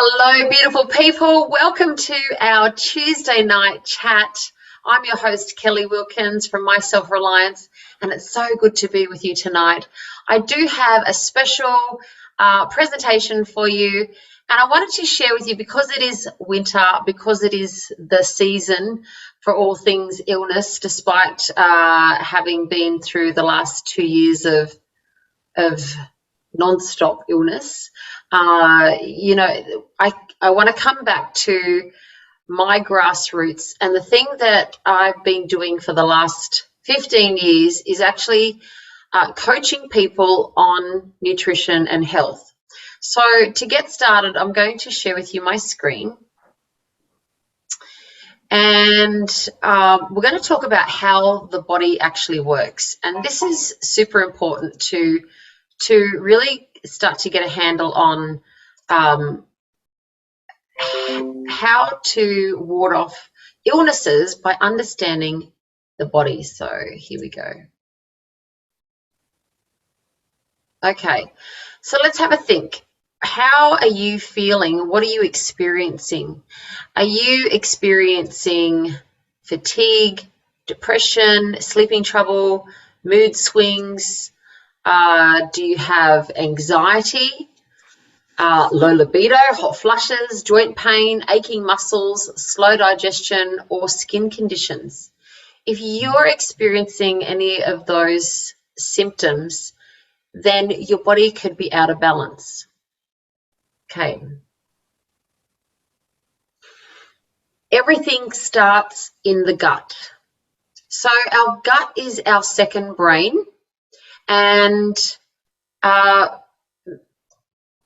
Hello, beautiful people. Welcome to our Tuesday night chat. I'm your host, Kelly Wilkins from My Self Reliance, and it's so good to be with you tonight. I do have a special presentation for you, and I wanted to share with you because it is winter, because it is the season for all things illness, despite having been through the last 2 years of non-stop illness. I want to come back to my grassroots, and the thing that I've been doing for the last 15 years is actually coaching people on nutrition and health. So to get started, I'm going to share with you my screen, and we're going to talk about how the body actually works. And this is super important to really start to get a handle on how to ward off illnesses by understanding the body. So here we go. Okay, so let's have a think. How are you feeling? What are you experiencing? Are you experiencing fatigue, depression, sleeping trouble, mood swings? Do you have anxiety, low libido, hot flushes, joint pain, aching muscles, slow digestion, or skin conditions? If you're experiencing any of those symptoms, then your body could be out of balance. Okay. Everything starts in the gut. So our gut is our second brain, and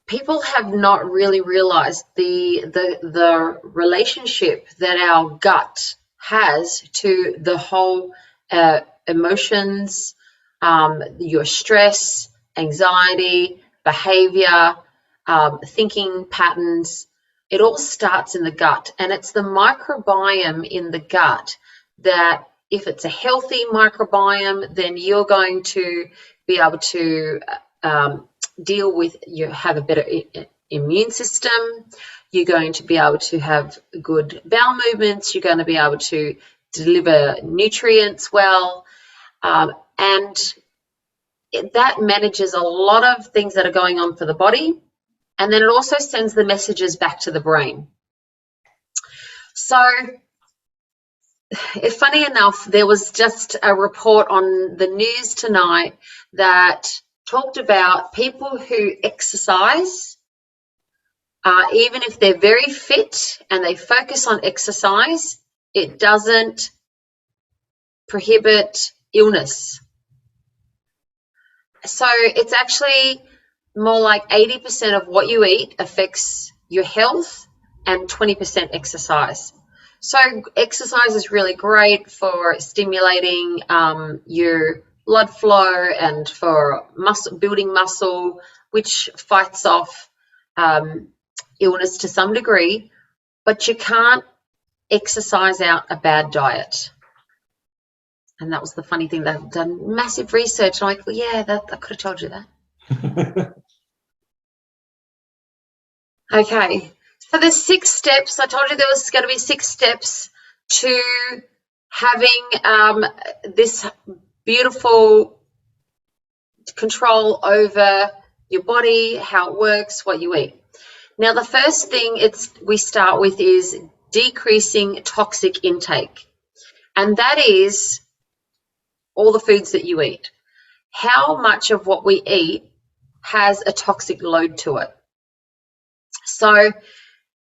people have not really realized the relationship that our gut has to the whole emotions, your stress, anxiety, behavior, thinking patterns. It all starts in the gut, and it's the microbiome in the gut that, if it's a healthy microbiome, then you're going to be able to deal with, you have a better immune system, you're going to be able to have good bowel movements, you're going to be able to deliver nutrients well, and that manages a lot of things that are going on for the body, and then it also sends the messages back to the brain. So funny enough, there was just a report on the news tonight that talked about people who exercise, even if they're very fit and they focus on exercise, it doesn't prohibit illness. So it's actually more like 80% of what you eat affects your health and 20% exercise. So exercise is really great for stimulating your blood flow and for building muscle, which fights off illness to some degree, but you can't exercise out a bad diet. And that was the funny thing. They've done massive research. I'm like, well, yeah, I could have told you that. Okay, so there's 6 steps. I told you there was going to be 6 steps to having this beautiful control over your body, how it works, what you eat. Now, the first thing we start with is decreasing toxic intake, and that is all the foods that you eat. How much of what we eat has a toxic load to it? So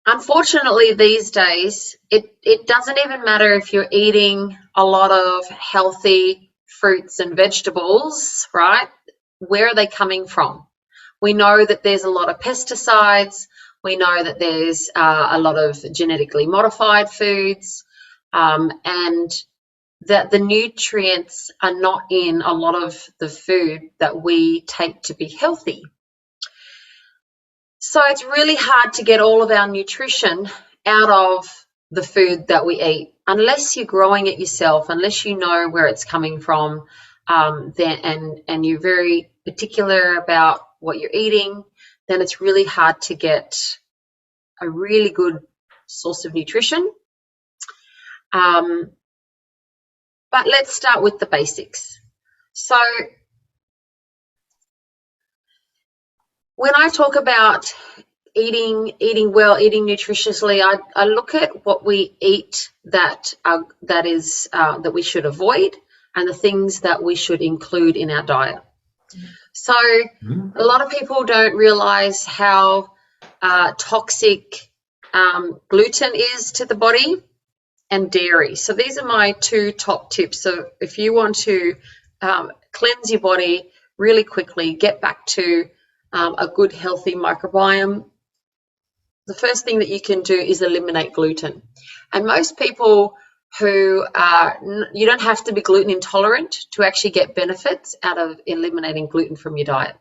unfortunately, these days, it doesn't even matter if you're eating a lot of healthy fruits and vegetables, right? Where are they coming from? We know that there's a lot of pesticides. We know that there's a lot of genetically modified foods, and that the nutrients are not in a lot of the food that we take to be healthy. So it's really hard to get all of our nutrition out of the food that we eat, unless you're growing it yourself, unless you know where it's coming from, and you're very particular about what you're eating, then it's really hard to get a really good source of nutrition. But let's start with the basics. So when I talk about eating well, eating nutritiously, I look at what we eat that we should avoid, and the things that we should include in our diet. So a lot of people don't realize how toxic gluten is to the body, and dairy. So these are my two top tips. So if you want to cleanse your body really quickly, get back to a good healthy microbiome, the first thing that you can do is eliminate gluten. And most people who you don't have to be gluten intolerant to actually get benefits out of eliminating gluten from your diet.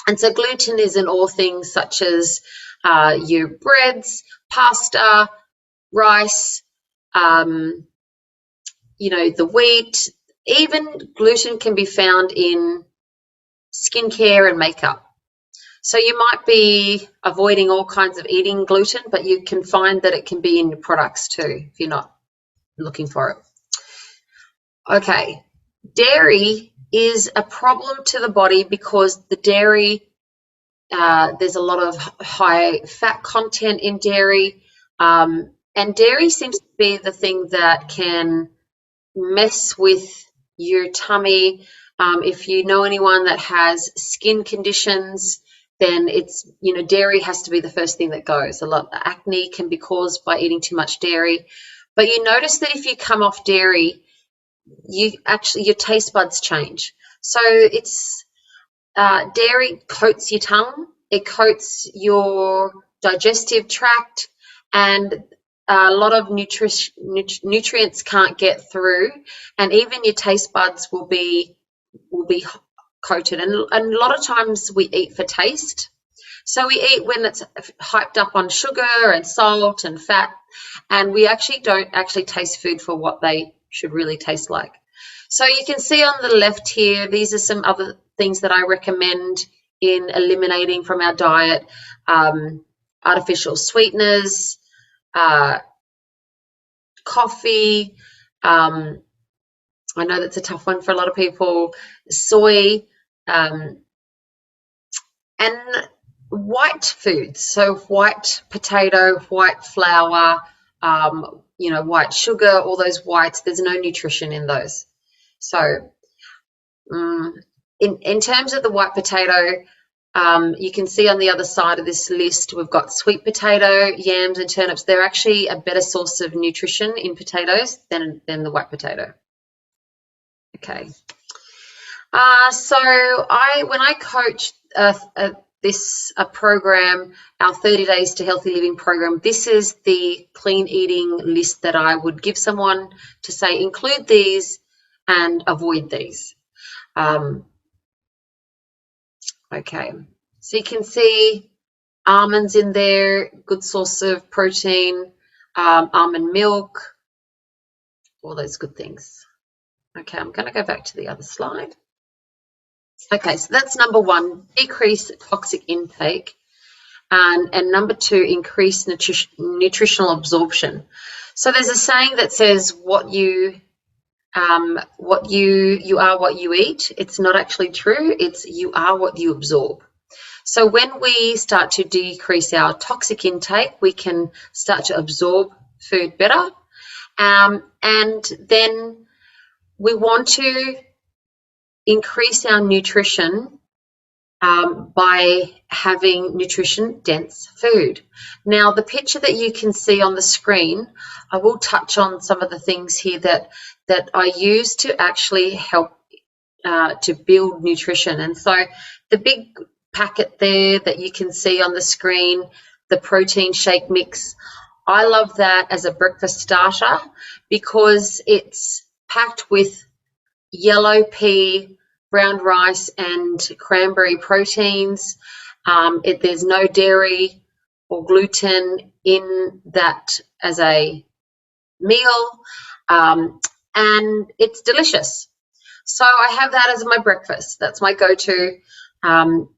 And so gluten is in all things such as your breads, pasta, rice, the wheat. Even gluten can be found in skincare and makeup. So you might be avoiding all kinds of eating gluten, but you can find that it can be in your products too if you're not looking for it. Okay, dairy is a problem to the body because the dairy, there's a lot of high fat content in dairy, and dairy seems to be the thing that can mess with your tummy. If you know anyone that has skin conditions, then it's, dairy has to be the first thing that goes. A lot of acne can be caused by eating too much dairy. But you notice that if you come off dairy, your taste buds change. So it's dairy coats your tongue, it coats your digestive tract, and a lot of nutrients can't get through, and even your taste buds will be coated. And a lot of times we eat for taste. So we eat when it's hyped up on sugar and salt and fat, and we actually don't taste food for what they should really taste like. So you can see on the left here, these are some other things that I recommend in eliminating from our diet: artificial sweeteners, coffee. I know that's a tough one for a lot of people. Soy, and white foods. So white potato, white flour, white sugar, all those whites. There's no nutrition in those. So in terms of the white potato, you can see on the other side of this list, we've got sweet potato, yams, and turnips. They're actually a better source of nutrition in potatoes than the white potato. Okay. So when I coach a program, our 30 Days to Healthy Living program, this is the clean eating list that I would give someone to say include these and avoid these. Okay, so you can see almonds in there, good source of protein, almond milk, all those good things. Okay, I'm going to go back to the other slide. Okay, so that's number one, decrease toxic intake, and number two, increase nutritional absorption. So there's a saying that says you are what you eat. It's not actually true. It's you are what you absorb. So when we start to decrease our toxic intake, we can start to absorb food better, and then we want to increase our nutrition by having nutrition-dense food. Now, the picture that you can see on the screen, I will touch on some of the things here that I use to actually help to build nutrition. And so the big packet there that you can see on the screen, the protein shake mix, I love that as a breakfast starter because it's packed with yellow pea, brown rice, and cranberry proteins. There's no dairy or gluten in that as a meal, and it's delicious. So I have that as my breakfast. That's my go-to, and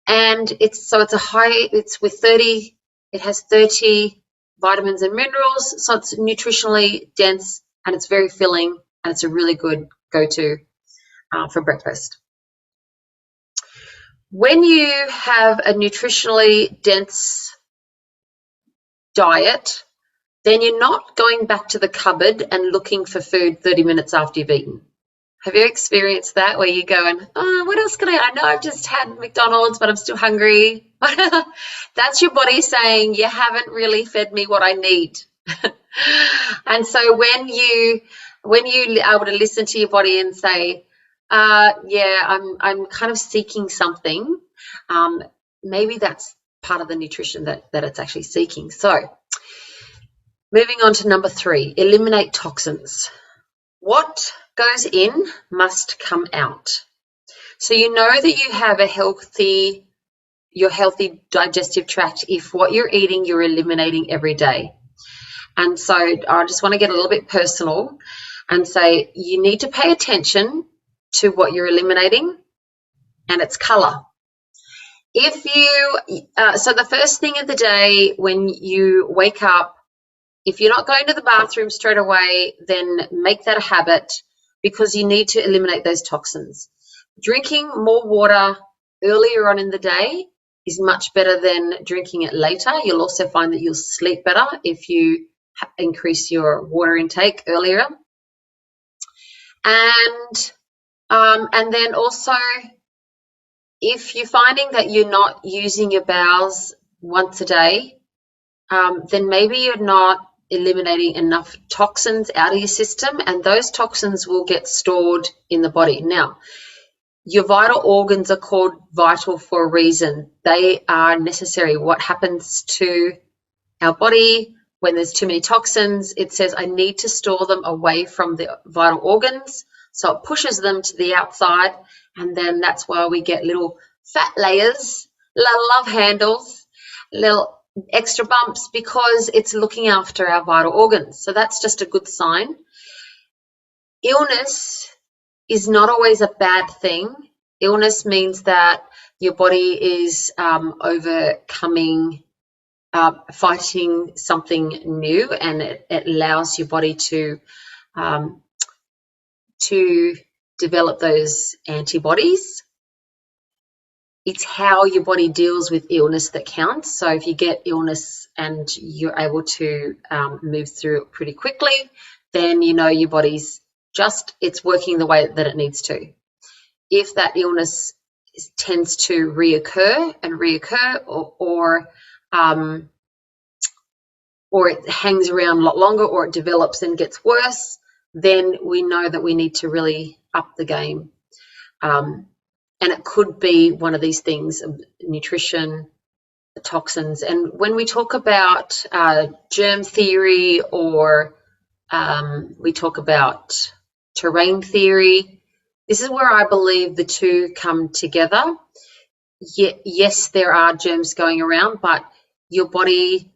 it's with 30 It has 30 vitamins and minerals, so it's nutritionally dense and it's very filling, and it's a really good go-to for breakfast. When you have a nutritionally dense diet, then you're not going back to the cupboard and looking for food 30 minutes after you've eaten. Have you experienced that, where you're going, oh, what else can I know I've just had McDonald's, but I'm still hungry? That's your body saying, you haven't really fed me what I need. And so when you're able to listen to your body and say, yeah, I'm kind of seeking something, maybe that's part of the nutrition that it's actually seeking. So moving on to number 3, eliminate toxins. What goes in must come out. So you know that you have your healthy digestive tract if what you're eating you're eliminating every day. And so I just want to get a little bit personal and say you need to pay attention to what you're eliminating, and it's color. If you so the first thing of the day when you wake up, if you're not going to the bathroom straight away, then make that a habit, because you need to eliminate those toxins. Drinking more water earlier on in the day is much better than drinking it later. You'll also find that you'll sleep better if you increase your water intake earlier. And then also, if you're finding that you're not using your bowels once a day, then maybe you're not eliminating enough toxins out of your system, and those toxins will get stored in the body. Now, your vital organs are called vital for a reason. They are necessary. What happens to our body when there's too many toxins? It says, I need to store them away from the vital organs. So it pushes them to the outside, and then that's why we get little fat layers, little love handles, little extra bumps, because it's looking after our vital organs. So that's just a good sign. Illness is not always a bad thing. Illness means that your body is overcoming, fighting something new, and it allows your body to develop those antibodies. It's how your body deals with illness that counts. So if you get illness and you're able to move through it pretty quickly, then you know your body's it's working the way that it needs to. If that illness tends to reoccur, or it hangs around a lot longer, or it develops and gets worse, then we know that we need to really up the game. And it could be one of these things: nutrition, the toxins. And when we talk about germ theory, or we talk about terrain theory, this is where I believe the two come together. Yes, there are germs going around, but your body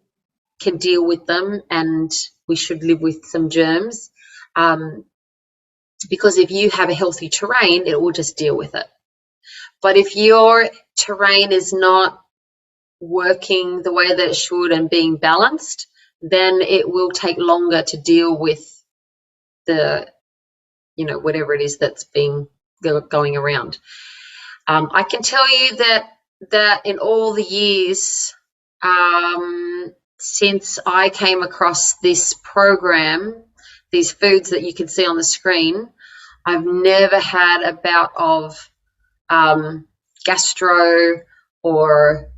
can deal with them, and we should live with some germs, because if you have a healthy terrain, it will just deal with it. But if your terrain is not working the way that it should and being balanced, then it will take longer to deal with the, whatever it is that's being going around. I can tell you that in all the years since I came across this program, these foods that you can see on the screen, I've never had a bout of gastro or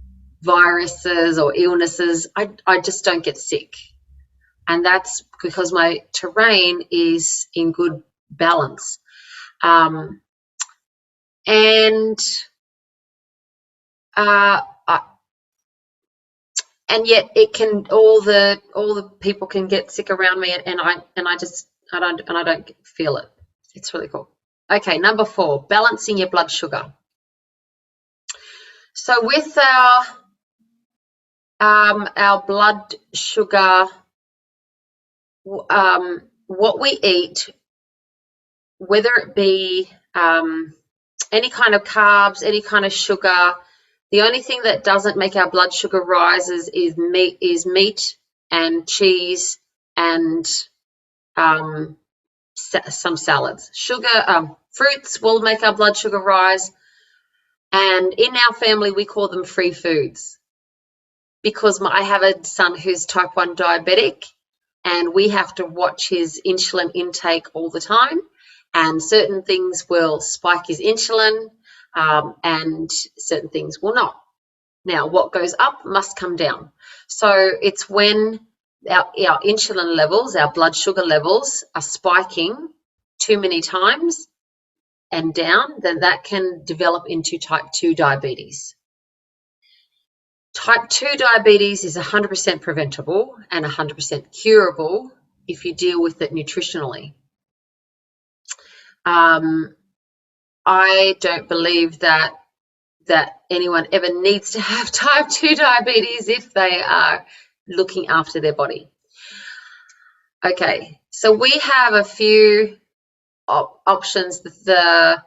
viruses or illnesses. I just don't get sick, and that's because my terrain is in good balance. And yet it can, all the people can get sick around me, and I don't feel it. It's really cool. Okay, number 4, balancing your blood sugar. So with our blood sugar, what we eat, whether it be any kind of carbs, any kind of sugar, The only thing that doesn't make our blood sugar rises is meat and cheese and some salads. Fruits will make our blood sugar rise, and in our family we call them free foods, because I have a son who's type 1 diabetic, and we have to watch his insulin intake all the time, and certain things will spike his insulin, and certain things will not. Now, what goes up must come down. So it's when our insulin levels, our blood sugar levels are spiking too many times and down, then that can develop into type 2 diabetes. Type 2 diabetes is 100% preventable and 100% curable if you deal with it nutritionally. I don't believe that anyone ever needs to have type 2 diabetes if they are looking after their body. Okay, so we have a few options. The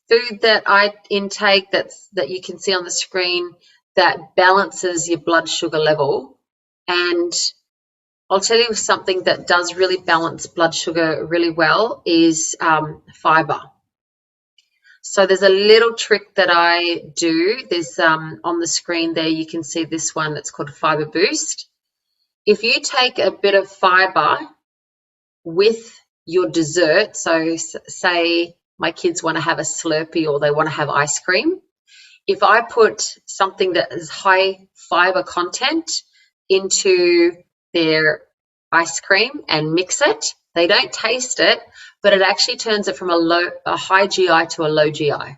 food that I intake that you can see on the screen that balances your blood sugar level, and I'll tell you something that does really balance blood sugar really well is fiber. So there's a little trick that I do. There's on the screen there, you can see this one that's called Fiber Boost. If you take a bit of fiber with your dessert, so say my kids want to have a Slurpee or they want to have ice cream, if I put something that is high fiber content into their ice cream and mix it, they don't taste it, but it actually turns it from a high GI to a low GI.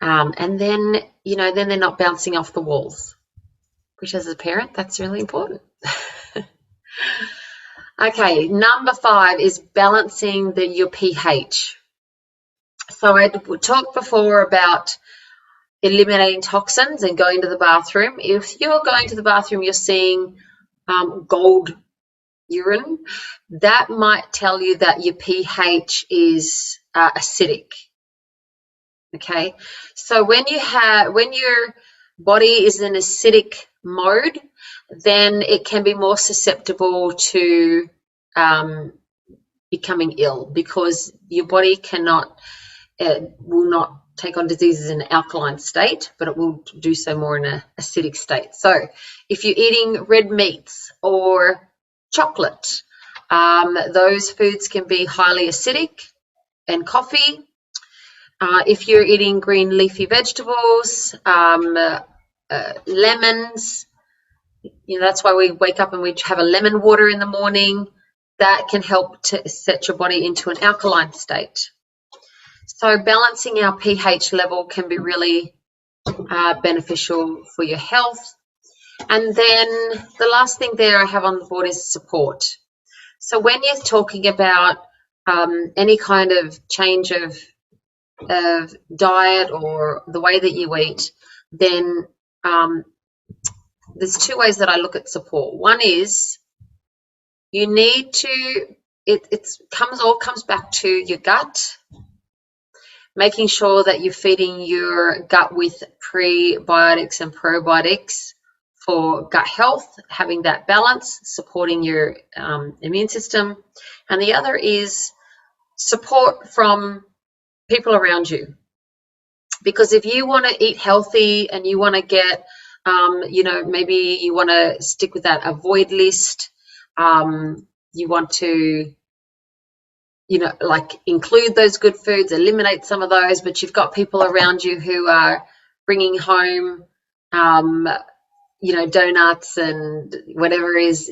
And then, then they're not bouncing off the walls, which as a parent, that's really important. Okay, number 5 is balancing your pH. So I talked before about eliminating toxins and going to the bathroom. If you're going to the bathroom, you're seeing gold urine, that might tell you that your pH is acidic. Okay, so when your body is in acidic mode, then it can be more susceptible to becoming ill, because your body will not take on diseases in an alkaline state, but it will do so more in an acidic state. So if you're eating red meats or chocolate, those foods can be highly acidic, and coffee. If you're eating green leafy vegetables, lemons, that's why we wake up and we have a lemon water in the morning. That can help to set your body into an alkaline state. So balancing our pH level can be really beneficial for your health. And then the last thing there I have on the board is support. So when you're talking about any kind of change of diet or the way that you eat, then there's 2 ways that I look at support. One is you need to, it comes back to your gut, making sure that you're feeding your gut with prebiotics and probiotics for gut health, having that balance, supporting your immune system. And the other is support from people around you. Because if you want to eat healthy and you want to get, maybe you want to stick with that avoid list, you want to, include those good foods, eliminate some of those, but you've got people around you who are bringing home, donuts and whatever is,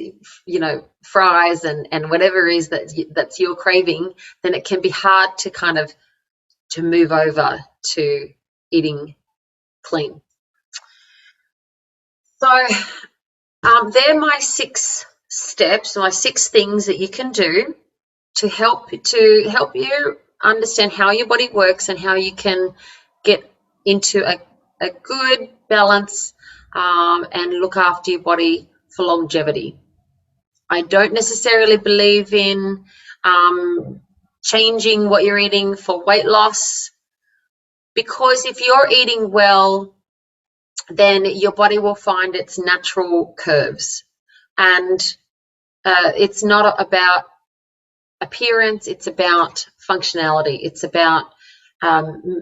fries and whatever is that's your craving, then it can be hard to kind of to move over to eating clean. So they're my 6 steps, my 6 things that you can do to help you understand how your body works and how you can get into a good balance and look after your body for longevity. I don't necessarily believe in changing what you're eating for weight loss. because if you're eating well, then your body will find its natural curves. And it's not about appearance, it's about functionality. It's about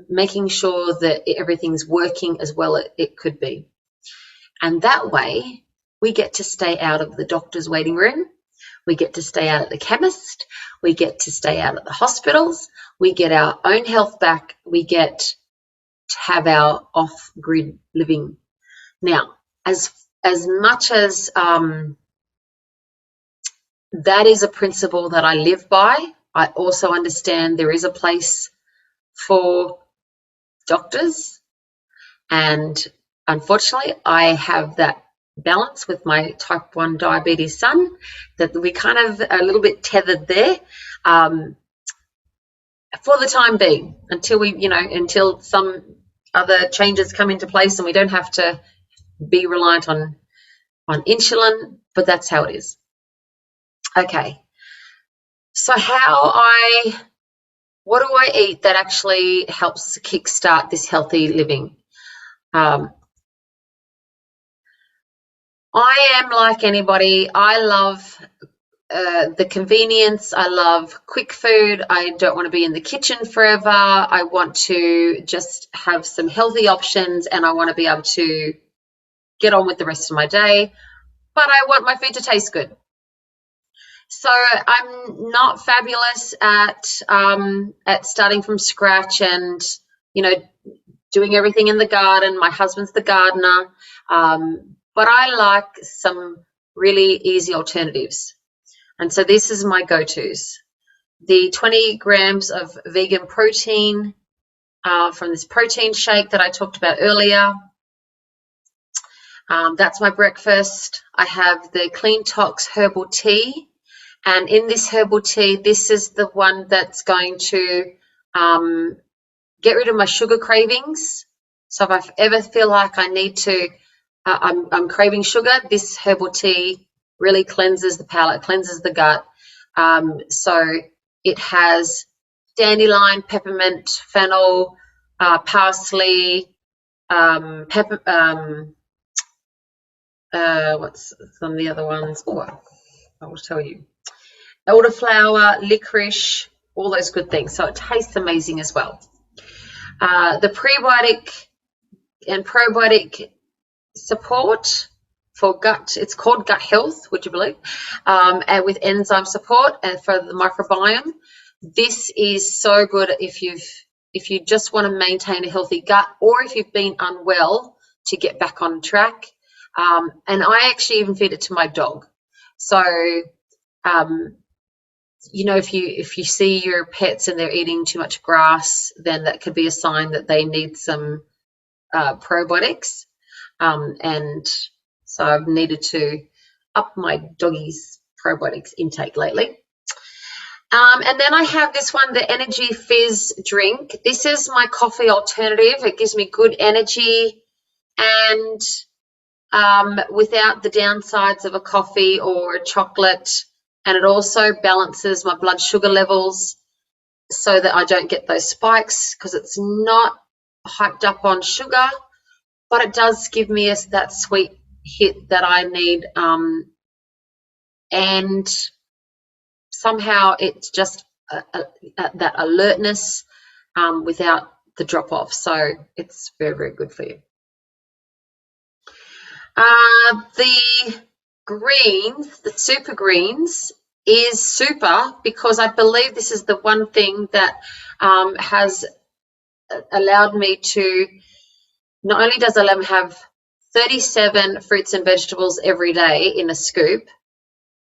making sure that everything's working as well as it could be. And that way, we get to stay out of the doctor's waiting room. We get to stay out at the chemist. We get to stay out at the hospitals. We get our own health back. We get to have our off-grid living. Now, as much as that is a principle that I live by, I also understand there is a place for doctors, and unfortunately I have that balance with my type 1 diabetes son, that we kind of a little bit tethered there for the time being, until some other changes come into place and we don't have to be reliant on insulin, but that's how it is. Okay, so what do I eat that actually helps kickstart this healthy living? I am like anybody. I love the convenience. I love quick food. I don't want to be in the kitchen forever. I want to just have some healthy options, and I want to be able to get on with the rest of my day, but I want my food to taste good. So I'm not fabulous at starting from scratch and, doing everything in the garden. My husband's the gardener, but I like some really easy alternatives. And so this is my go-tos. The 20 grams of vegan protein from this protein shake that I talked about earlier. That's my breakfast. I have the Clean Tox herbal tea. And in this herbal tea, this is the one that's going to get rid of my sugar cravings. So if I ever feel like I need to, I'm craving sugar, this herbal tea really cleanses the palate, cleanses the gut. So it has dandelion, peppermint, fennel, parsley, what's some of the other ones? Oh, I will tell you. Elderflower, licorice, all those good things. So it tastes amazing as well. The prebiotic and probiotic support for gut, it's called gut health, would you believe? And with enzyme support and for the microbiome. This is so good if you just want to maintain a healthy gut, or if you've been unwell to get back on track. And I actually even feed it to my dog. So if you see your pets and they're eating too much grass, then that could be a sign that they need some probiotics. And so I've needed to up my doggy's probiotics intake lately. And then I have this one, the Energy Fizz drink. This is my coffee alternative. It gives me good energy and without the downsides of a coffee or a chocolate. And it also balances my blood sugar levels so that I don't get those spikes, because it's not hyped up on sugar, but it does give me that sweet hit that I need. And somehow it's just that alertness without the drop off. So it's very, very good for you. The greens, the super greens, is super because I believe this is the one thing that has allowed me to, not only does it allow me to have 37 fruits and vegetables every day in a scoop,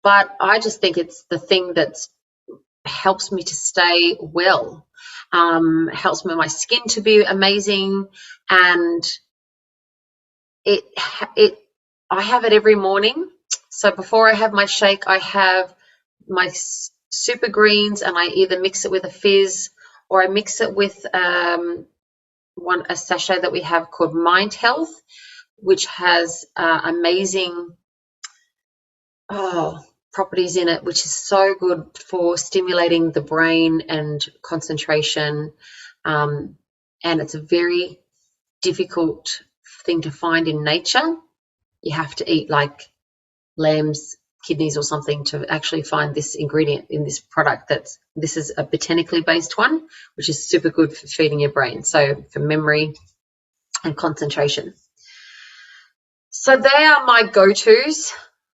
but I just think it's the thing that helps me to stay well, helps my skin to be amazing, and I have it every morning. So before I have my shake, I have my super greens, and I either mix it with a fizz or I mix it with a sachet that we have called Mind Health, which has amazing properties in it, which is so good for stimulating the brain and concentration. And and it's a very difficult thing to find in nature. You have to eat like lamb's kidneys or something to actually find this ingredient in this product. This is a botanically based one, which is super good for feeding your brain, so for memory and concentration. So they are my go-tos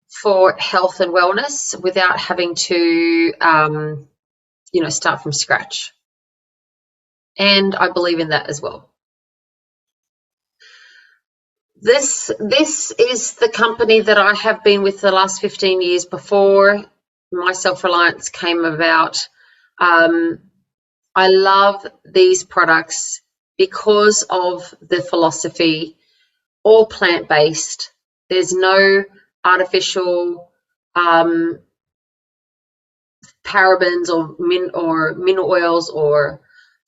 for health and wellness without having to start from scratch, and I believe in that as well. This is the company that I have been with the last 15 years before my self-reliance came about. I love these products because of the philosophy, all plant-based. There's no artificial parabens or mineral oils or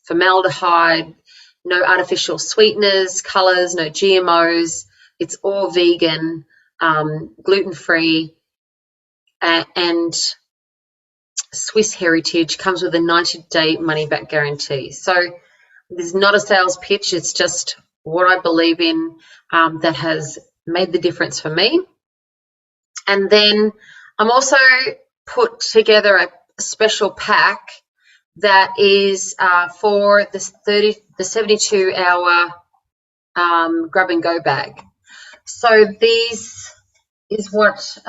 formaldehyde, no artificial sweeteners, colors, no GMOs. It's all vegan, gluten-free, and Swiss heritage, comes with a 90-day money-back guarantee. So there's not a sales pitch. It's just what I believe in that has made the difference for me. And then I'm also put together a special pack that is for the 72-hour grab and go bag. So this is what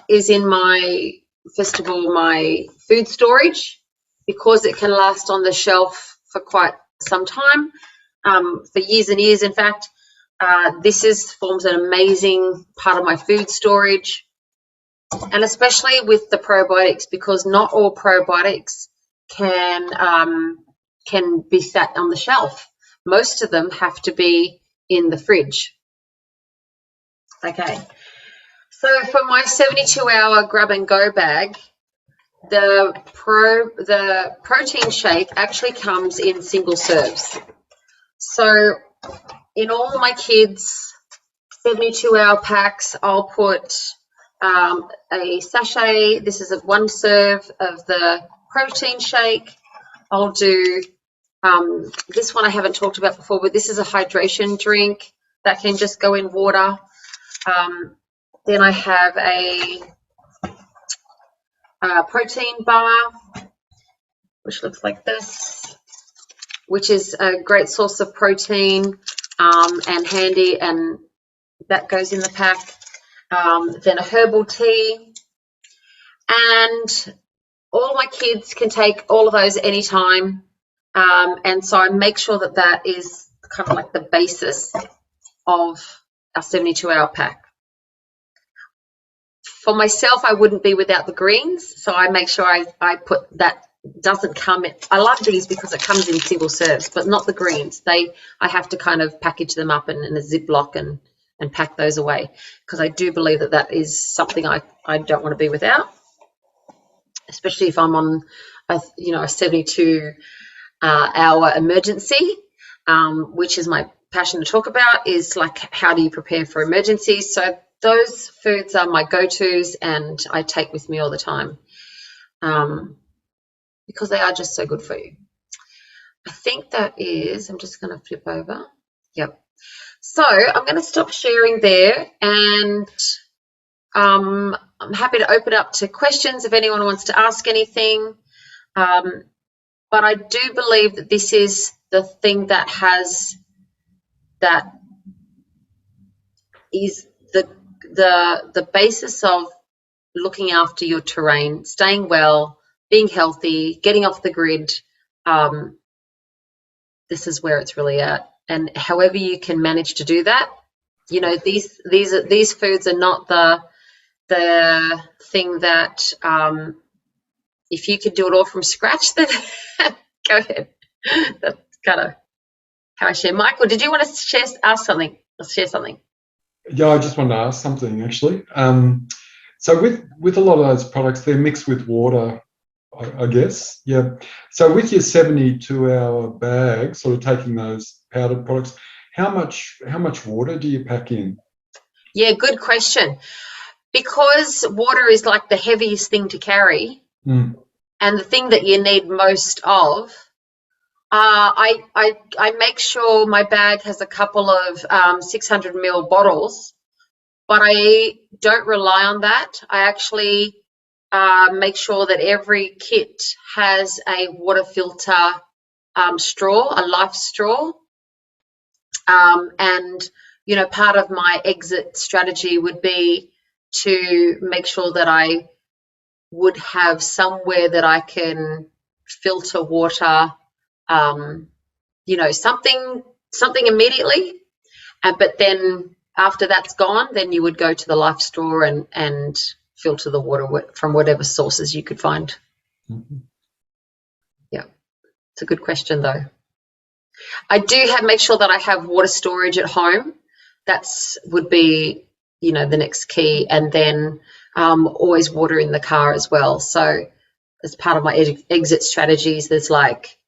is in my, first of all, my food storage, because it can last on the shelf for quite some time, for years and years. In fact, this forms an amazing part of my food storage. And especially with the probiotics, because not all probiotics can be sat on the shelf. Most of them have to be in the fridge. Okay, so for my 72-hour grab and go bag, the protein shake actually comes in single serves. So in all my kids' 72-hour packs, I'll put a sachet. This is one serve of the protein shake. I'll do this one I haven't talked about before, but this is a hydration drink that can just go in water. Then I have a protein bar, which looks like this, which is a great source of protein and handy, and that goes in the pack. Then a herbal tea, and all my kids can take all of those anytime, and so I make sure that is kind of like the basis of our 72-hour pack. For myself, I wouldn't be without the greens, so I make sure I put that. Doesn't come in. I love these because it comes in single serves, but not the greens. I have to kind of package them up in a Ziploc and pack those away, because I do believe that is something I don't want to be without, especially if I'm on a 72-hour emergency, which is my passion to talk about, is like, how do you prepare for emergencies? So those foods are my go-tos, and I take with me all the time, because they are just so good for you. I think that is, I'm just going to flip over. Yep. So I'm going to stop sharing there, and I'm happy to open up to questions if anyone wants to ask anything. But I do believe that this is the thing that is the basis of looking after your terrain, staying well, being healthy, getting off the grid. This is where it's really at. And however you can manage to do that, these foods are not the thing that, if you could do it all from scratch, then go ahead. That's kind of how I share. Michael, did you want to ask something? Let's share something. Yeah, I just wanted to ask something, actually. So with a lot of those products, they're mixed with water, I guess. Yeah. So with your 72-hour bag, sort of taking those powdered products, how much water do you pack in? Yeah, good question. Because water is like the heaviest thing to carry, and the thing that you need most of, I make sure my bag has a couple of 600 ml bottles, but I don't rely on that. I actually make sure that every kit has a water filter straw, a life straw. And, you know, part of my exit strategy would be to make sure that I would have somewhere that I can filter water, you know, something immediately. But then after that's gone, then you would go to the life straw and filter the water from whatever sources you could find. Mm-hmm. Yeah, it's a good question though. I do make sure that I have water storage at home. That's would be, you know, the next key, and then always water in the car as well. So as part of my exit strategies, there's like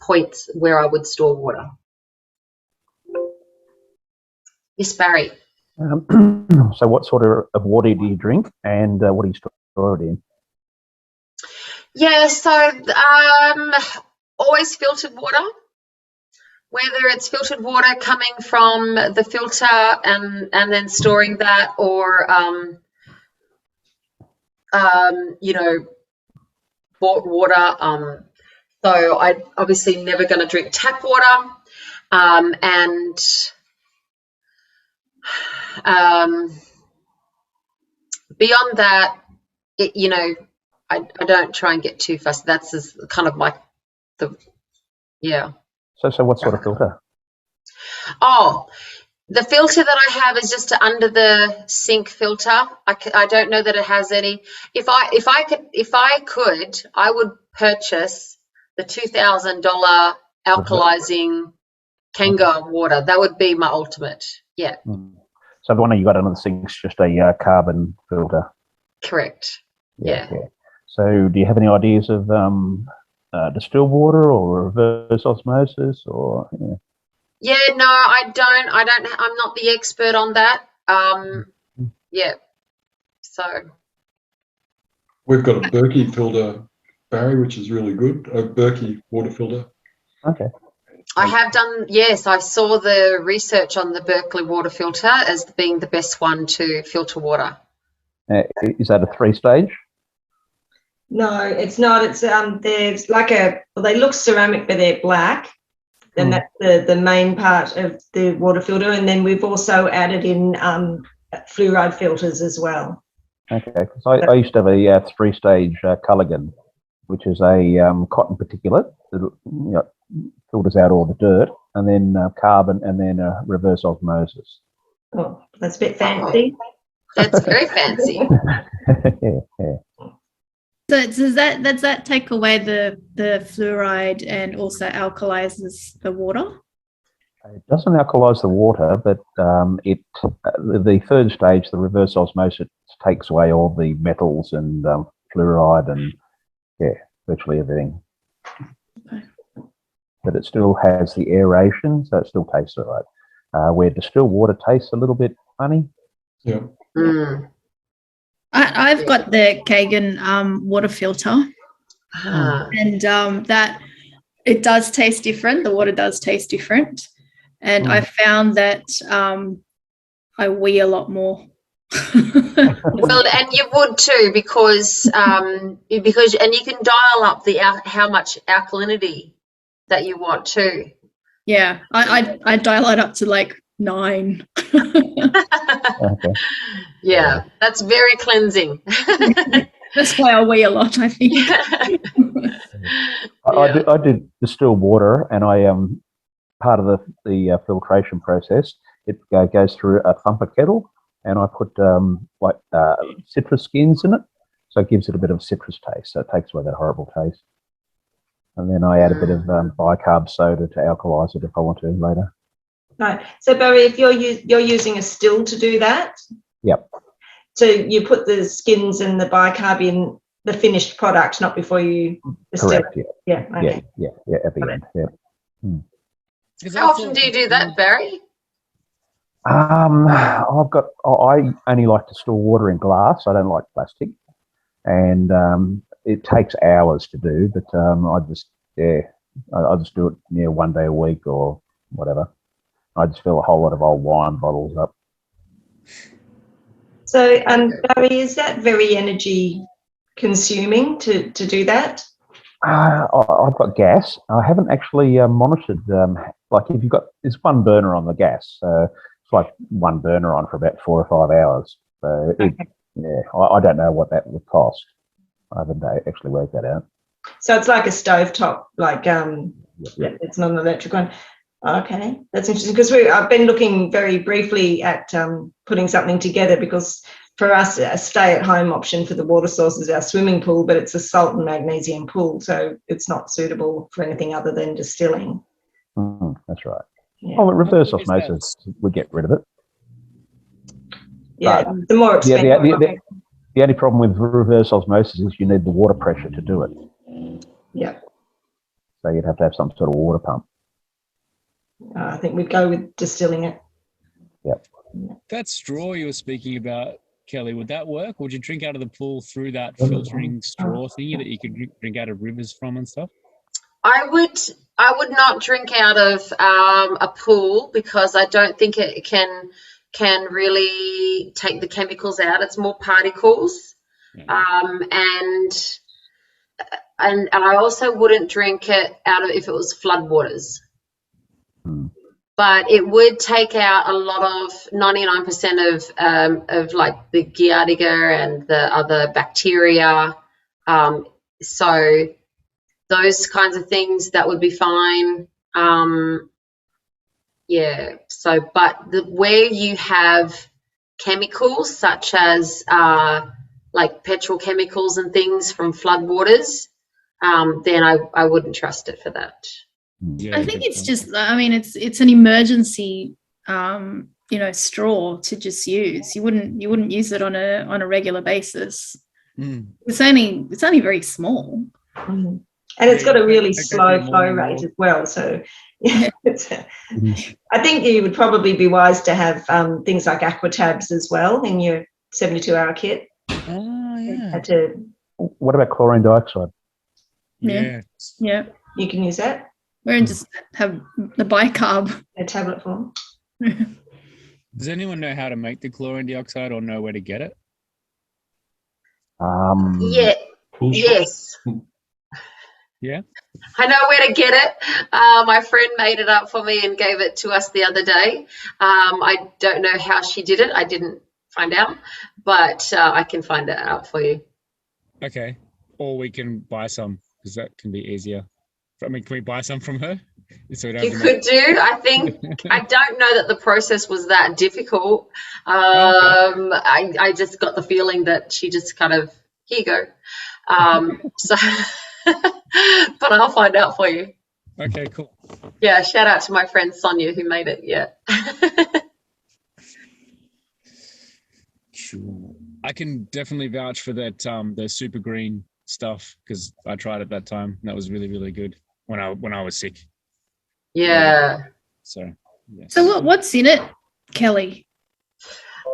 points where I would store water. Yes, Barry. So what sort of water do you drink, and what do you store it in? Yeah, so always filtered water. Whether it's filtered water coming from the filter and then storing that, or you know, bought water. So I obviously never going to drink tap water, and beyond that, you know, I don't try and get too fussy. That's just kind of my yeah. So what sort of filter? Oh, the filter that I have is just under the sink filter. I don't know that it has any. If I could, I would purchase the $2,000 alkalizing Kanga water. That would be my ultimate. Yeah. So the one you got under the sink's just a carbon filter. Correct. Yeah. So do you have any ideas of distilled water or reverse osmosis or? Yeah, no, I don't. I'm not the expert on that. Yeah. So We've got a Berkey filter, Barry, which is really good. A Berkey water filter. Okay. I have done, yes, I saw the research on the Berkeley water filter as being the best one to filter water. Is that a 3-stage? No, it's not. It's there's like they look ceramic, but they're black. And that's the main part of the water filter. And then we've also added in fluoride filters as well. Okay, because I used to have a 3-stage Culligan, which is a cotton particulate that filters out all the dirt, and then carbon, and then reverse osmosis. Oh, that's a bit fancy. That's very fancy. Yeah. So does that take away the fluoride and also alkalizes the water? It doesn't alkalize the water, but the 3rd stage, the reverse osmosis, takes away all the metals and fluoride and virtually everything. Okay. But it still has the aeration, so it still tastes all right. Where distilled water tastes a little bit funny. Yeah. Mm. I've got the Kagan water filter, and that it does taste different. The water does taste different, and I found that I wee a lot more. Well, and you would too, because and you can dial up how much alkalinity that you want too. Yeah, I dial it up to like 9. Okay. Yeah, that's very cleansing. That's why I wee a lot, I think. I did distilled water, and I part of the filtration process. It goes through a thumper kettle, and I put citrus skins in it, so it gives it a bit of citrus taste. So it takes away that horrible taste. And then I add a bit of bicarb soda to alkalize it if I want to later. Right. So Barry, if you're using a still to do that. Yep. So you put the skins and the bicarb in the finished product, not before you distill. Correct. Yeah. Okay. Yeah. At the end. Yeah. How often do you do that, Barry? I only like to store water in glass. I don't like plastic, and it takes hours to do. But I just I just do it 1 day a week or whatever. I just fill a whole lot of old wine bottles up. So, Barry, is that very energy consuming to do that? I've got gas. I haven't actually monitored. Like if you've got, it's one burner on the gas, so it's like one burner on for about 4 or 5 hours. So I don't know what that would cost. I haven't actually worked that out. So it's like a stovetop, like it's not an electric one. Okay, that's interesting because I've been looking very briefly at putting something together because for us a stay-at-home option for the water source is our swimming pool, but it's a salt and magnesium pool, so it's not suitable for anything other than distilling. That's right. Yeah. Oh, reverse osmosis, we get rid of it. Yeah, But the more expensive. the only problem with reverse osmosis is you need the water pressure to do it. Yeah. So you'd have to have some sort of water pump. I think we'd go with distilling it. Yep. That straw you were speaking about, Kelly, would that work? Would you drink out of the pool through that filtering straw thingy that you could drink out of rivers from and stuff? I would not drink out of a pool because I don't think it can really take the chemicals out. It's more particles, and I also wouldn't drink it out of if it was floodwaters. But it would take out a lot of 99% of like the Giardia and the other bacteria. So those kinds of things, that would be fine. Yeah. So, but where you have chemicals such as like petrochemicals and things from floodwaters, then I wouldn't trust it for that. Yeah, I think it's just, I mean, it's an emergency, straw to just use. You wouldn't use it on a regular basis. It's only very small. And it's got a really slow flow rate as well. So I think you would probably be wise to have things like aquatabs as well in your 72-hour kit. Oh, yeah. What about chlorine dioxide? Yeah. You can use that. Or just have the bicarb. A tablet form. Does anyone know how to make the chlorine dioxide or know where to get it? Yes. Yeah. I know where to get it. My friend made it up for me and gave it to us the other day. I don't know how she did it. I didn't find out, but I can find it out for you. Okay. Or we can buy some because that can be easier. I mean, can we buy some from her? So you could do. I think I don't know that the process was that difficult. Okay. I just got the feeling that she just kind of, here you go. So, but I'll find out for you. Okay, cool. Yeah, shout out to my friend Sonia who made it. Yeah. Sure. I can definitely vouch for that. The super green stuff because I tried it that time. And that was really, really good when I was sick. Yeah. So. Yes. So what's in it, Kelly?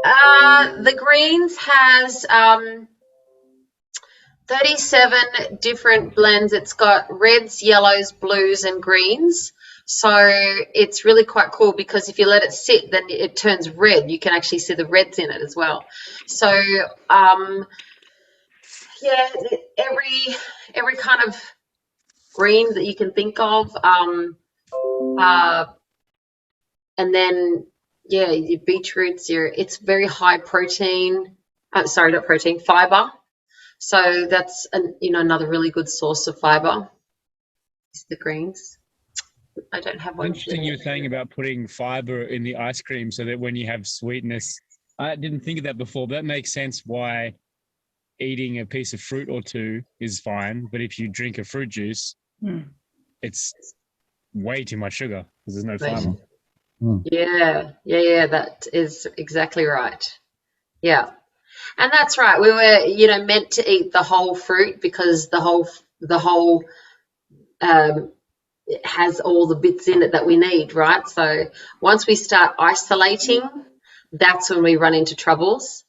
The greens has 37 different blends. It's got reds, yellows, blues, and greens. So it's really quite cool because if you let it sit, then it turns red. You can actually see the reds in it as well. So every kind of green that you can think of, and then your beetroots. It's very high protein. Sorry, not protein, fiber. So that's another really good source of fiber. Is the greens. I don't have one. Interesting you were saying about putting fiber in the ice cream so that when you have sweetness. I didn't think of that before, but that makes sense why eating a piece of fruit or two is fine. But if you drink a fruit juice, it's way too much sugar because there's no fiber. Yeah, that is exactly right. Yeah. And that's right. We were, meant to eat the whole fruit because the whole it has all the bits in it that we need, right? So once we start isolating, that's when we run into troubles.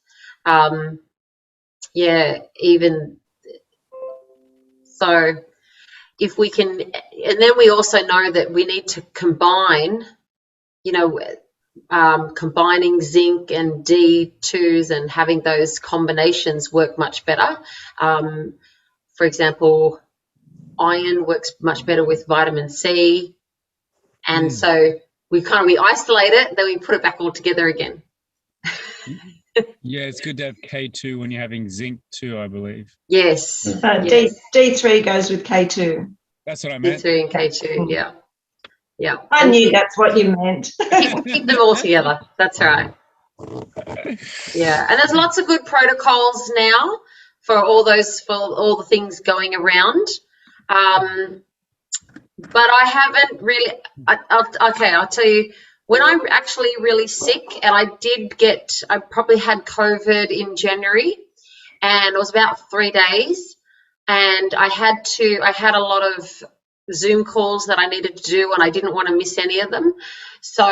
Even so, if we can, and then we also know that we need to combine, combining zinc and D2s and having those combinations work much better. For example, iron works much better with vitamin C. And so we isolate it, then we put it back all together again. Yeah, it's good to have K2 when you're having zinc too, I believe. Yes. Yes. D3 goes with K2. That's what I meant. D3 and K2, yeah. Yeah. I knew that's what you meant. Keep them all together. That's right. Yeah. And there's lots of good protocols now for all the things going around. But I haven't really, I'll tell you, when I'm actually really sick, and I probably had COVID in January, and it was about 3 days, and I had a lot of Zoom calls that I needed to do, and I didn't want to miss any of them. So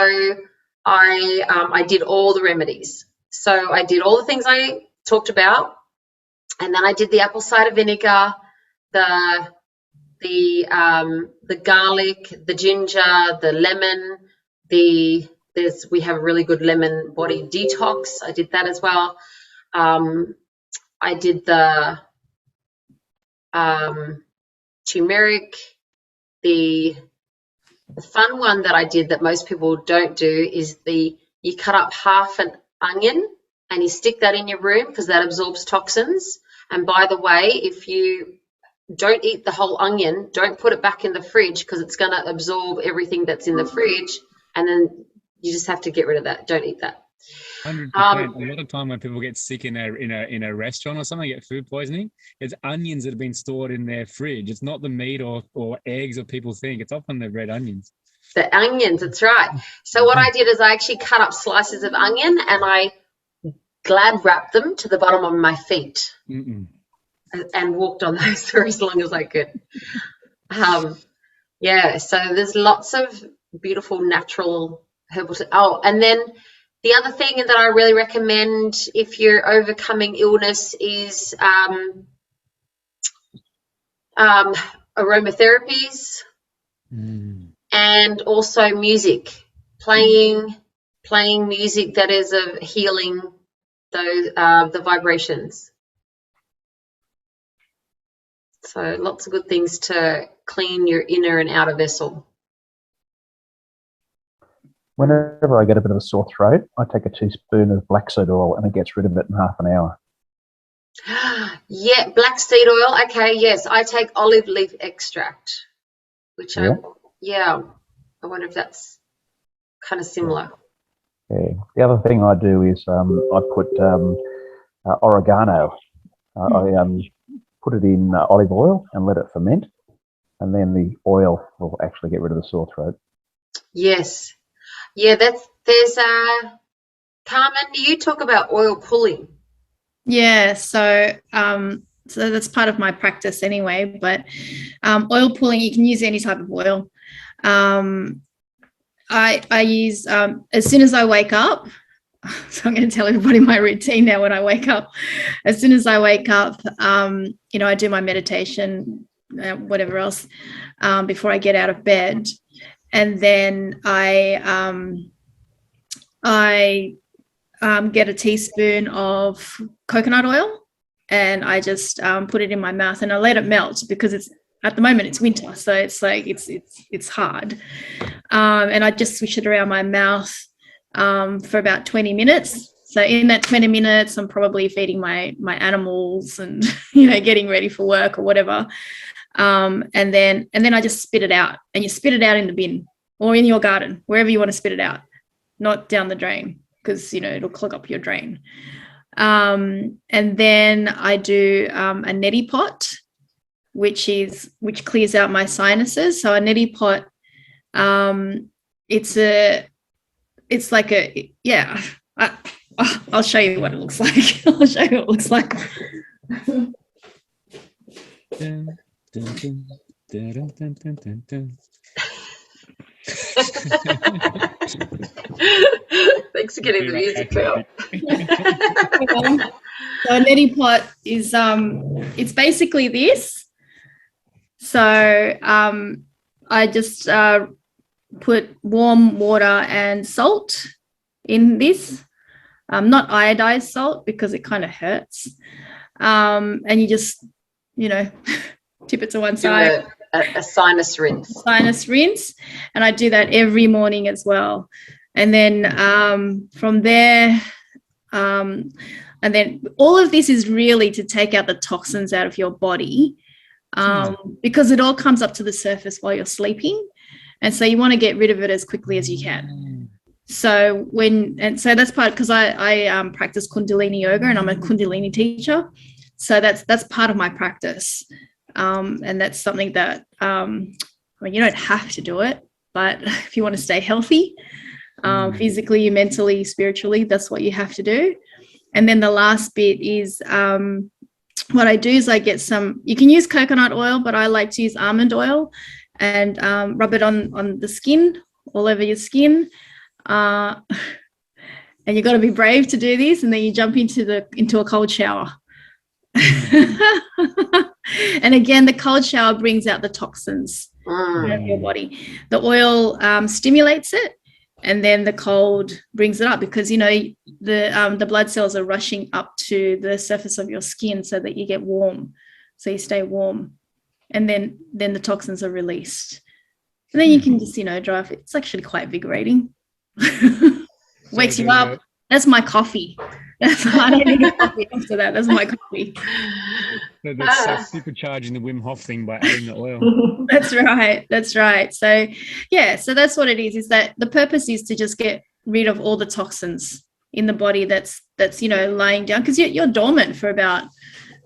I did all the remedies. So I did all the things I talked about, and then I did the apple cider vinegar, the garlic, the ginger, the lemon, we have a really good lemon body detox. I did that as well. I did the turmeric. The fun one that I did that most people don't do is you cut up half an onion and you stick that in your room because that absorbs toxins. And by the way, if you don't eat the whole onion, don't put it back in the fridge because it's going to absorb everything that's in the fridge, and then you just have to get rid of that. Don't eat that. 100%. A lot of time when people get sick in a restaurant or something, get food poisoning, it's onions that have been stored in their fridge. It's not the meat or eggs that people think. It's often the red onions. The onions, that's right. So what I did is I actually cut up slices of onion and I glad wrapped them to the bottom of my feet. And walked on those for as long as I could. So there's lots of beautiful natural herbal. And then the other thing that I really recommend if you're overcoming illness is aromatherapies and also music, playing music that is of healing the vibrations. So lots of good things to clean your inner and outer vessel. Whenever I get a bit of a sore throat, I take a teaspoon of black seed oil and it gets rid of it in half an hour. Yeah, black seed oil. Okay, yes. I take olive leaf extract, which I wonder if that's kind of similar. Yeah. The other thing I do is I put oregano. I put it in olive oil and let it ferment, and then the oil will actually get rid of the sore throat. Yes. Yeah, there's Carmen, you talk about oil pulling. Yeah, so that's part of my practice anyway, but oil pulling, you can use any type of oil. I use as soon as I wake up. So I'm going to tell everybody my routine now when I wake up. As soon as I wake up, I do my meditation, whatever else, before I get out of bed. And then I get a teaspoon of coconut oil and I just put it in my mouth and I let it melt because at the moment it's winter. So it's like, it's hard. And I just swish it around my mouth for about 20 minutes. So in that 20 minutes, I'm probably feeding my animals and, getting ready for work or whatever. And then I just spit it out, and you spit it out in the bin or in your garden, wherever you want to spit it out, not down the drain because, it'll clog up your drain. And then I do a neti pot, which clears out my sinuses. So a neti pot, I'll show you what it looks like. I'll show you what it looks like. Thanks for getting the music out. So a neti pot is it's basically this. So I just put warm water and salt in this, not iodized salt because it kind of hurts. And you just, tip it to one Do side. a sinus rinse. Sinus rinse, and I do that every morning as well. And then from there, and then all of this is really to take out the toxins out of your body, because it all comes up to the surface while you're sleeping, and so you want to get rid of it as quickly as you can. So so that's part, because I practice Kundalini yoga and I'm a Kundalini teacher, so that's part of my practice. And that's something that, you don't have to do it, but if you want to stay healthy, physically, mentally, spiritually, that's what you have to do. And then the last bit is, what I do is I get you can use coconut oil, but I like to use almond oil and rub it on the skin, all over your skin. And you've got to be brave to do this. And then you jump into a cold shower. And again, the cold shower brings out the toxins out of your body. The oil stimulates it, and then the cold brings it up, because the blood cells are rushing up to the surface of your skin so that you get warm, so you stay warm, and then the toxins are released, and then you can just dry off. It's actually quite invigorating. Wakes you up. That's my coffee. I don't need a coffee after that. That's my coffee. So that's supercharging the Wim Hof thing by adding the oil. That's right. So so that's what it is that the purpose is to just get rid of all the toxins in the body that's lying down, because you're dormant for about,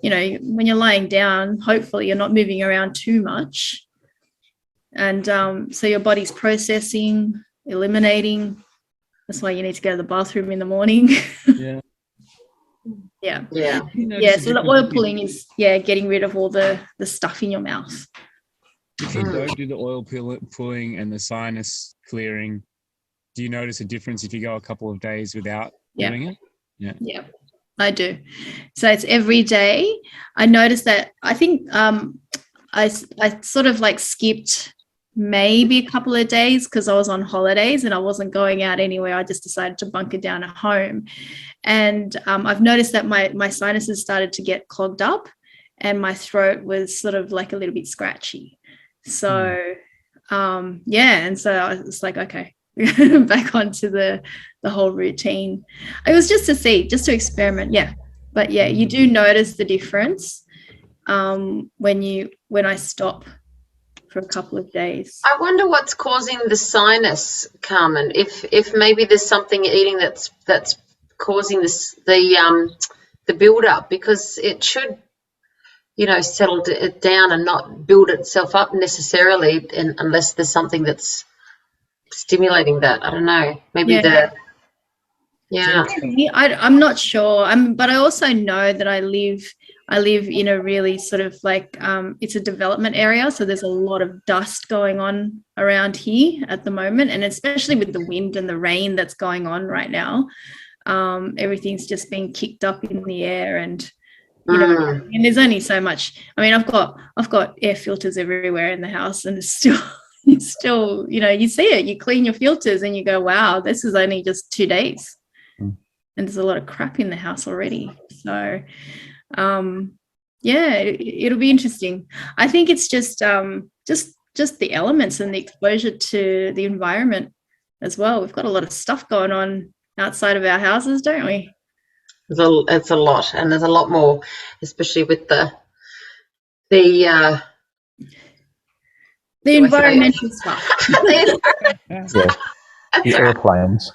when you're lying down, hopefully you're not moving around too much, and so your body's processing, eliminating. That's why you need to go to the bathroom in the morning. Yeah. So the oil pulling is getting rid of all the stuff in your mouth. If you don't do the oil pulling and the sinus clearing, do you notice a difference if you go a couple of days without doing it? Yeah, I do. So it's every day. I noticed that. I think I sort of skipped maybe a couple of days because I was on holidays and I wasn't going out anywhere. I just decided to bunker down at home. And I've noticed that my sinuses started to get clogged up and my throat was sort of a little bit scratchy. So, and so I was like, okay, back onto the whole routine. It was just to experiment. Yeah. But you do notice the difference when I stop for a couple of days. I wonder what's causing the sinus, Carmen. If maybe there's something you're eating that's causing the build up, because it should settle it down and not build itself up necessarily, unless there's something that's stimulating that. I don't know. Maybe I'm not sure. But I also know that I live in a really sort of it's a development area, so there's a lot of dust going on around here at the moment, and especially with the wind and the rain that's going on right now, everything's just being kicked up in the air, and and there's only so much. I mean, I've got air filters everywhere in the house, and it's still you see it. You clean your filters and you go, wow, this is only just 2 days, and there's a lot of crap in the house already. So it'll be interesting. I think it's just the elements and the exposure to the environment as well. We've got a lot of stuff going on outside of our houses, don't we? It's a lot, and there's a lot more, especially with the environmental stuff. The airplanes.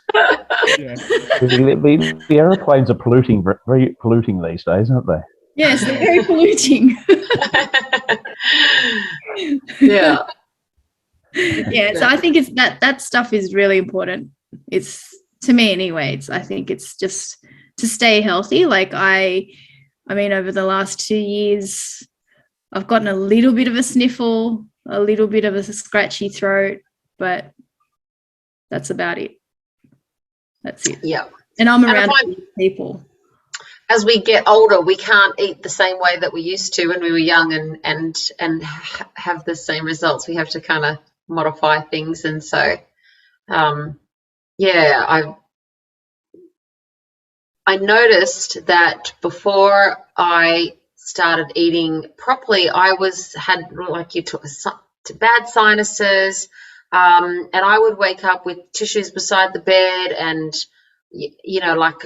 The airplanes are polluting, very polluting these days, aren't they? Yes, they're very polluting. Yeah. So I think it's that stuff is really important. It's, to me anyway, I think it's just to stay healthy. I mean, over the last 2 years, I've gotten a little bit of a sniffle, a little bit of a scratchy throat, but that's about it. That's it. Yeah. And I'm around people. as we get older, we can't eat the same way that we used to when we were young and have the same results. We have to kind of modify things. And so, yeah, I noticed that before I started eating properly, I had, like you took, bad sinuses, and I would wake up with tissues beside the bed, and you know, like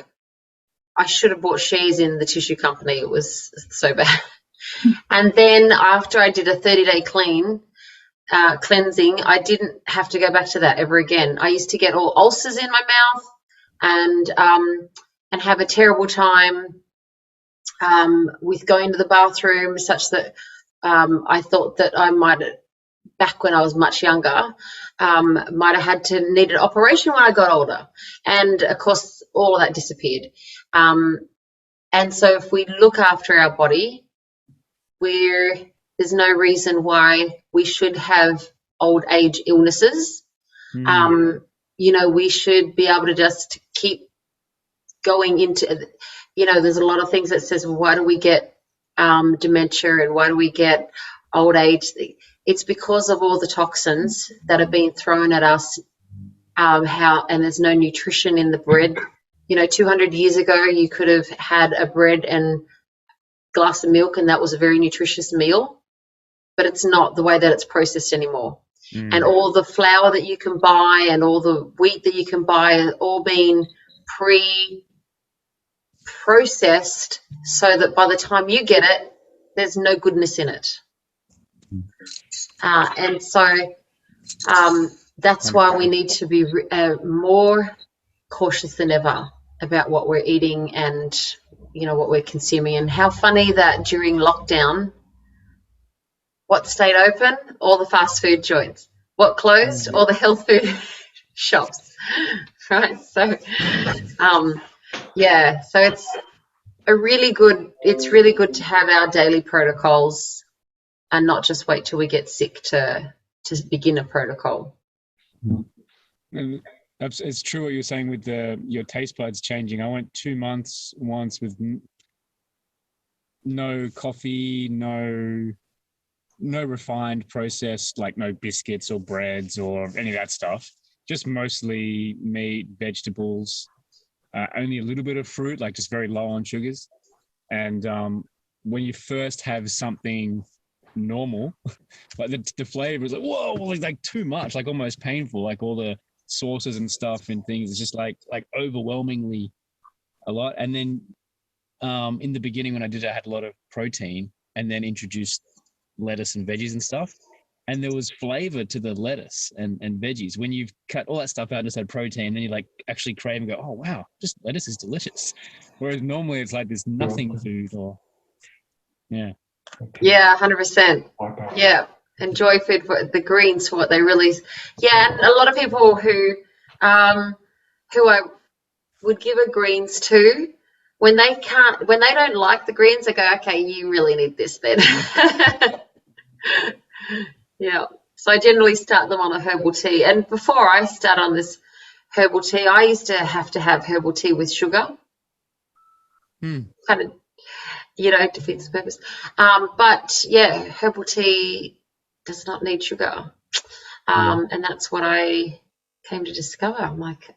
I should have bought shares in the tissue company. It was so bad. And then after I did a 30-day cleansing, I didn't have to go back to that ever again. I used to get all ulcers in my mouth and have a terrible time with going to the bathroom, such that I thought that I might, back when I was much younger, might have needed an operation when I got older. And of course, all of that disappeared. And so if we look after our body, there's no reason why we should have old age illnesses. You know, we should be able to just keep going into, you know, there's a lot of things that says, well, why do we get dementia and why do we get old age? It's because of all the toxins that are being thrown at us, and there's no nutrition in the bread. You know, 200 years ago, you could have had a bread and glass of milk, and that was a very nutritious meal, but it's not the way that it's processed anymore. And all the flour that you can buy and all the wheat that you can buy are all being processed so that by the time you get it, there's no goodness in it. And so that's why we need to be more cautious than ever about what we're eating and, you know, what we're consuming. And how funny that during lockdown, what stayed open? All the fast food joints. What closed? All the health food shops, right? So, yeah, so it's really good to have our daily protocols and not just wait till we get sick to begin a protocol. And it's true what you're saying with your taste buds changing. I went 2 months once with no coffee, no refined processed, like no biscuits or breads or any of that stuff. Just mostly meat, vegetables, only a little bit of fruit, like just very low on sugars. And when you first have something normal, like the flavor is like, whoa, well, it's like too much, like almost painful, like all the sauces and stuff and things. It's just like overwhelmingly a lot. And then in the beginning when I did it, I had a lot of protein and then introduced lettuce and veggies and stuff. And there was flavor to the lettuce and veggies. When you've cut all that stuff out and just had protein, then you like actually crave and go, oh, wow, just lettuce is delicious. Whereas normally it's like this nothing food or, yeah. Yeah, 100%. Yeah, enjoy food for the greens for what they really, yeah. And a lot of people who I would give a greens to, when they don't like the greens, they go, okay, you really need this then. Yeah. So I generally start them on a herbal tea. And before I start on this herbal tea, I used to have herbal tea with sugar. Kind of, you know, defeats the purpose. But yeah, herbal tea does not need sugar. And that's what I came to discover. I'm like,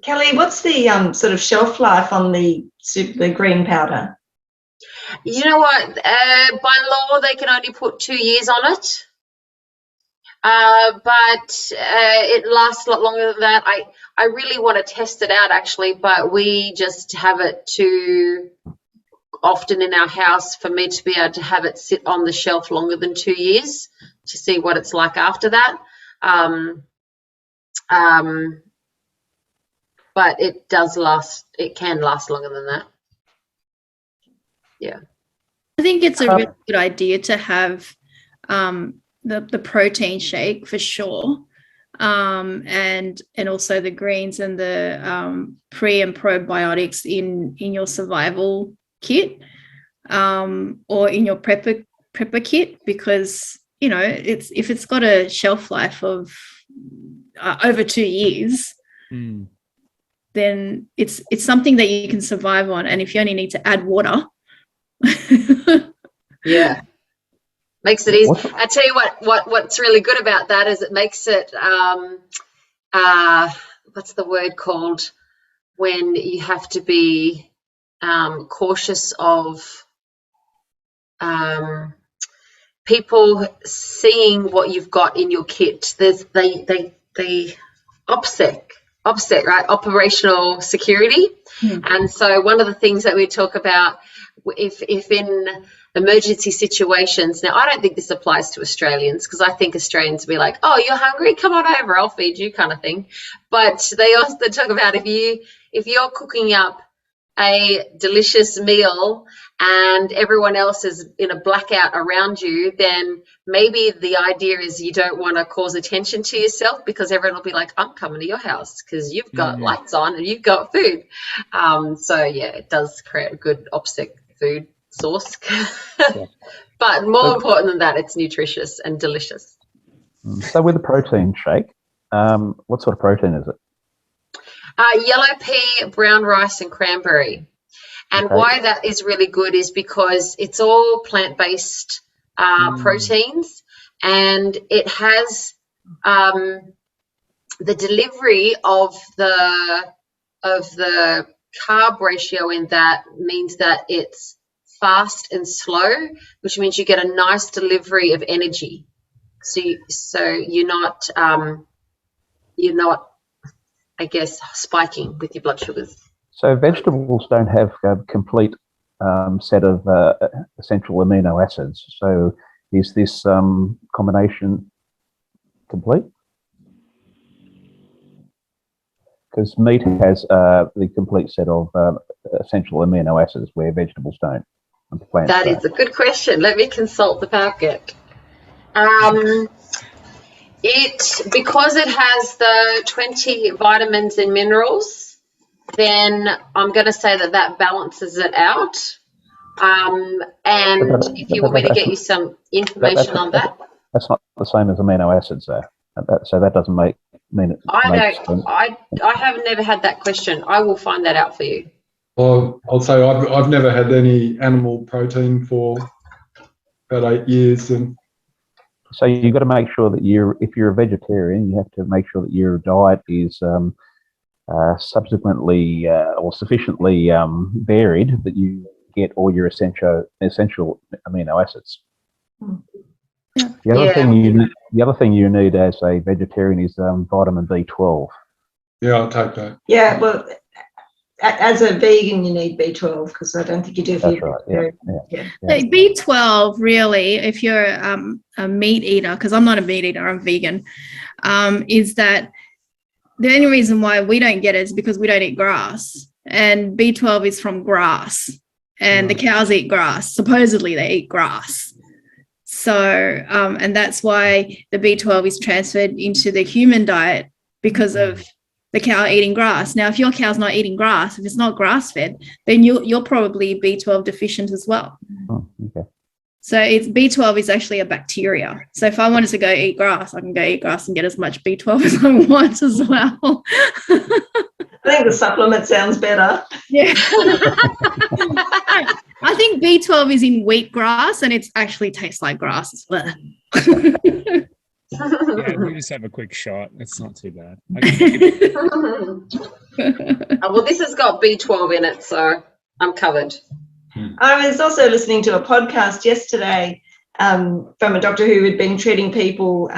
Kelly, what's the sort of shelf life on the green powder? You know what? By law, they can only put 2 years on it. But it lasts a lot longer than that. I really want to test it out, actually, but we just have it too often in our house for me to be able to have it sit on the shelf longer than 2 years to see what it's like after that. But it does last. It can last longer than that. Yeah. I think it's a really good idea to have the protein shake for sure, and also the greens and the pre and probiotics in your survival kit, or in your prepper kit, because you know if it's got a shelf life of over 2 years, then it's something that you can survive on. And if you only need to add water, yeah, makes it easy. I tell you what's really good about that is it makes it what's the word called when you have to be cautious of people seeing what you've got in your kit. There's they OPSEC, right? Operational security. And so one of the things that we talk about, if in emergency situations, now I don't think this applies to Australians, because I think Australians will be like, oh, you're hungry? Come on over, I'll feed you, kind of thing. But they also talk about if you're cooking up a delicious meal and everyone else is in a blackout around you, then maybe the idea is you don't want to cause attention to yourself, because everyone will be like, I'm coming to your house because you've got lights on and you've got food. So yeah, it does create a good OPSEC food source. But more important than that, it's nutritious and delicious. So with the protein shake, what sort of protein is it? Yellow pea, brown rice, and cranberry. And why that is really good is because it's all plant-based proteins, and it has the delivery of the carb ratio in that means that it's fast and slow, which means you get a nice delivery of energy. So you're not I guess spiking with your blood sugars. So vegetables don't have a complete set of essential amino acids. So is this combination complete? Because meat has the complete set of essential amino acids, where vegetables don't. And plants That don't. is a good question. Let me consult the packet. Because it has the 20 vitamins and minerals, then I'm going to say that balances it out. And if you want me to get you some information on that. That's not the same as amino acids, though. So that doesn't mean it. I have never had that question. I will find that out for you. Well, I'll say I've never had any animal protein for about 8 years, and so you've got to make sure that if you're a vegetarian, you have to make sure that your diet is subsequently or sufficiently varied that you get all your essential amino acids. The other thing you need as a vegetarian is vitamin B12. yeah, I'll take that. Yeah, well, as a vegan, you need B12, because I don't think you do. That's right. Yeah. So B12, really, if you're a meat eater, because I'm not a meat eater, I'm vegan, is that the only reason why we don't get it is because we don't eat grass. And B12 is from grass, and the cows eat grass. Supposedly they eat grass. So, and that's why the B12 is transferred into the human diet, because of the cow eating grass. Now, if your cow's not eating grass, if it's not grass-fed, then you're probably B12 deficient as well. Oh, okay. So B12 is actually a bacteria. So if I wanted to go eat grass, I can go eat grass and get as much B12 as I want as well. I think the supplement sounds better. Yeah. I think B12 is in wheatgrass, and it actually tastes like grass as well. Yeah, we just have a quick shot. It's not too bad. Well, this has got B12 in it, so I'm covered. I was also listening to a podcast yesterday from a doctor who had been treating people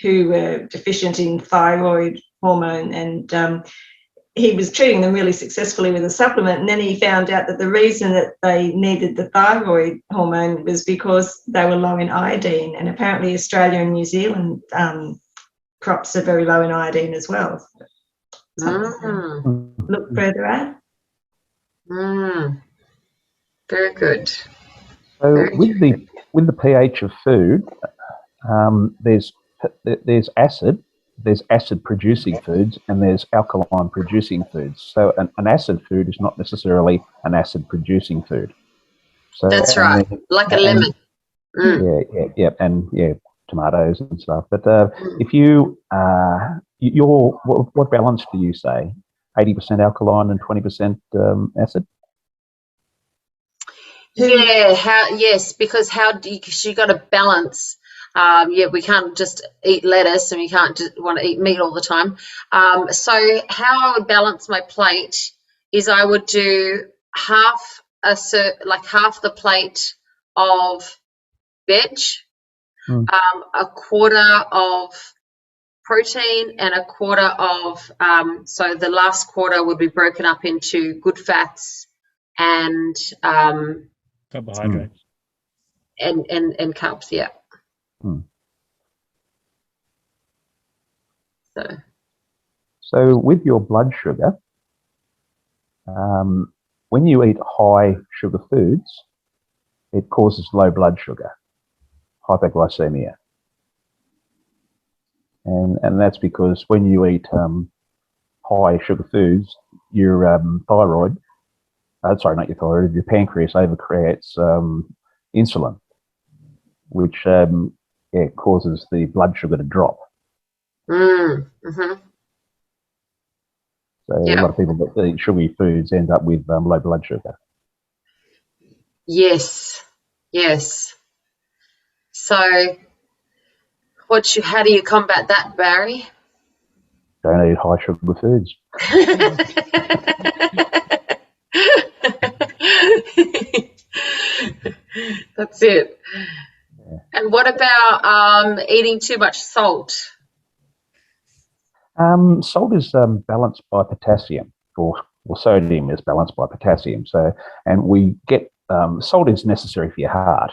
who were deficient in thyroid hormone, and he was treating them really successfully with a supplement, and then he found out that the reason that they needed the thyroid hormone was because they were low in iodine, and apparently Australia and New Zealand crops are very low in iodine as well. Look further at. Very good. So with the pH of food, there's acid. There's acid-producing foods, and there's alkaline-producing foods. So an acid food is not necessarily an acid-producing food. So that's right, like a lemon. Yeah, and tomatoes and stuff. But if you, what balance do you say? 80% alkaline and 20% acid? Yeah, yes, because because you got to balance. We can't just eat lettuce, and we can't just want to eat meat all the time. So how I would balance my plate is I would do half the plate of veg, a quarter of protein, and a quarter of so the last quarter would be broken up into good fats and Carbohydrates. and carbs, yeah. So with your blood sugar, when you eat high sugar foods, it causes low blood sugar, hypoglycemia. And that's because when you eat high sugar foods, your thyroid, sorry, not your thyroid, your pancreas overcreates insulin, which causes the blood sugar to drop. Mm-hmm. So a lot of people that eat sugary foods end up with low blood sugar. Yes. So how do you combat that, Barry? Don't eat high sugar foods. That's it. Yeah. And what about eating too much salt? Salt is balanced by potassium, or sodium is balanced by potassium. So, and we get salt is necessary for your heart,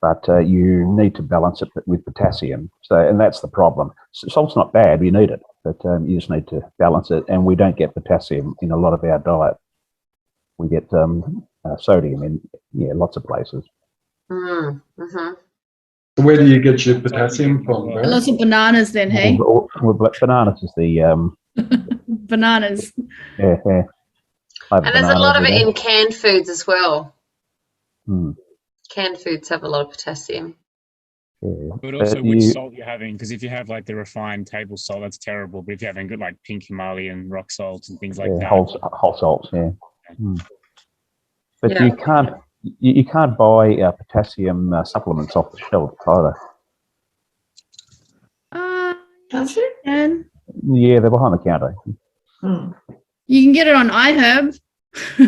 but you need to balance it with potassium. So, and that's the problem. Salt's not bad; we need it, but you just need to balance it. And we don't get potassium in a lot of our diet. We get sodium in lots of places. Mm-hmm. Where do you get your potassium from, Barry? Lots of bananas then, hey? Well, bananas is the Bananas. yeah. And there's a lot of it in canned foods as well. Canned foods have a lot of potassium. Yeah. But also which salt you're having, because if you have like the refined table salt, that's terrible. But if you're having good like pink Himalayan rock salts and things like that, whole salts, yeah. But you can't buy potassium supplements off the shelf either. Can't you? And Yeah, they're behind the counter. you can get it on iHerb. You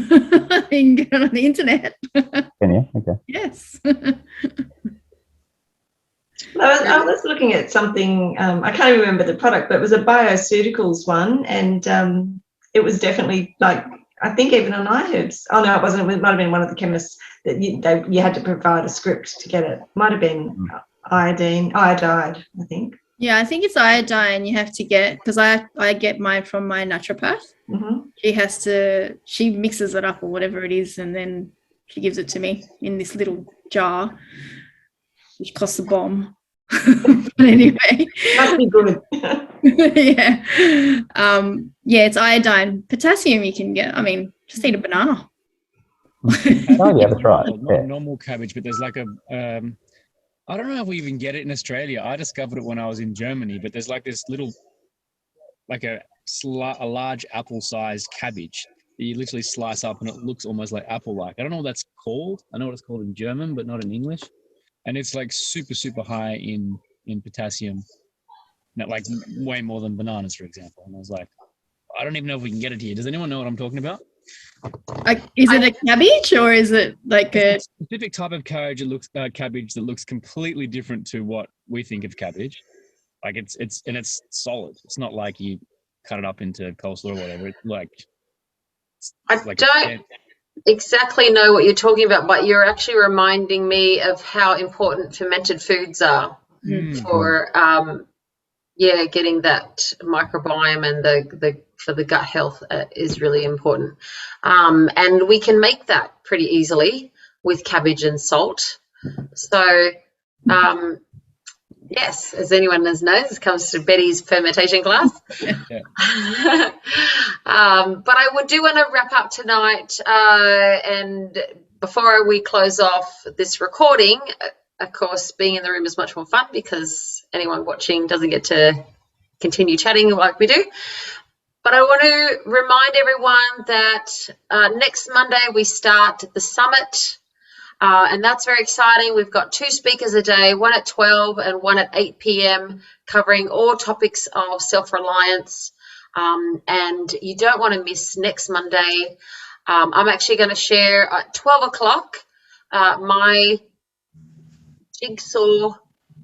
can get it on the internet. Can you? Okay. Yes. I was looking at something, I can't remember the product, but it was a bioceuticals one, and it was definitely like, I think even on iHerbs. Oh no, it wasn't. It might have been one of the chemists that you had to provide a script to get it. Might have been iodide, I think. Yeah, I think it's iodine you have to get, because I get mine from my naturopath. She mixes it up or whatever it is, and then she gives it to me in this little jar, which costs a bomb. But anyway, Must be good. yeah, it's iodine. Potassium you can get. I mean, just eat a banana. Oh yeah, that's right. Not normal cabbage, but there's like a I don't know if we even get it in Australia. I discovered it when I was in Germany, but there's like this little, like a large apple-sized cabbage that you literally slice up, and it looks almost like apple-like. I don't know what that's called. I know what it's called in German, but not in English. And it's like super, super high in potassium, like way more than bananas, for example. And I was like, I don't even know if we can get it here. Does anyone know what I'm talking about? Like, is it a cabbage or is it like a specific type of cabbage? It looks cabbage that looks completely different to what we think of cabbage. Like it's solid. It's not like you cut it up into coleslaw or whatever. It's like don't exactly know what you're talking about, but you're actually reminding me of how important fermented foods are for getting that microbiome, and for the gut health is really important. And we can make that pretty easily with cabbage and salt. So yes, as anyone knows, this comes to Betty's fermentation class. But I do want to wrap up tonight, and before we close off this recording, of course, being in the room is much more fun because anyone watching doesn't get to continue chatting like we do. But I want to remind everyone that next Monday we start the summit, and that's very exciting. We've got 2 speakers a day, one at 12 and one at 8 p.m, covering all topics of self-reliance, and you don't want to miss next Monday. I'm actually going to share at 12 o'clock my jigsaw.